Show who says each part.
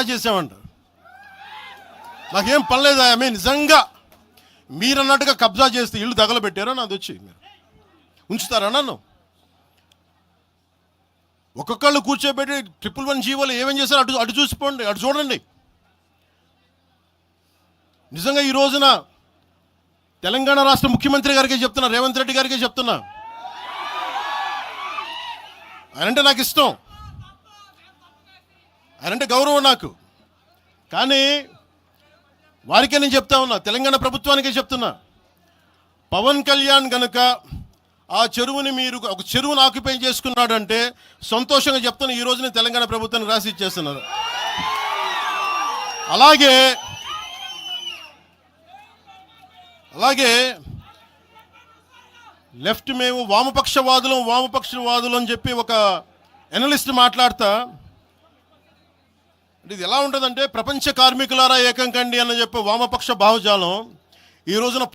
Speaker 1: చేసామంట. నాకేం పనిలేదా? నిజంగా మీరు అన్నట్టుగా కబ్జా చేస్తే ఇల్లు తగలబెట్టారా? నాది వచ్చి మీరు ఉంచుతారా నన్ను? ఒక్కొక్కళ్ళు కూర్చోబెట్టి 111 జీవోలు ఏమేం చేశారు అటు అటు చూసిపోండి, అటు చూడండి. నిజంగా ఈ రోజున తెలంగాణ రాష్ట్ర ముఖ్యమంత్రి గారికి చెప్తున్నా, రేవంత్ రెడ్డి గారికి చెప్తున్నా, ఆయనంటే నాకు ఇష్టం, ఆయనంటే గౌరవం నాకు. కానీ వారికే నేను చెప్తా ఉన్నా, తెలంగాణ ప్రభుత్వానికే చెప్తున్నా, పవన్ కళ్యాణ్ గనుక ఆ చెరువుని మీరు ఒక చెరువును ఆక్యుపై చేసుకున్నాడంటే సంతోషంగా చెప్తున్నా, ఈ రోజున తెలంగాణ ప్రభుత్వానికి రాసి ఇచ్చేస్తున్నారు. అలాగే లెఫ్ట్ మేము వామపక్షవాదులు అని చెప్పి ఒక ఎనలిస్ట్ మాట్లాడతా, ఇది ఎలా ఉంటుందంటే, ప్రపంచ కార్మికులారా ఏకం కండి అని చెప్పి వామపక్ష భావజాలం ఈ రోజున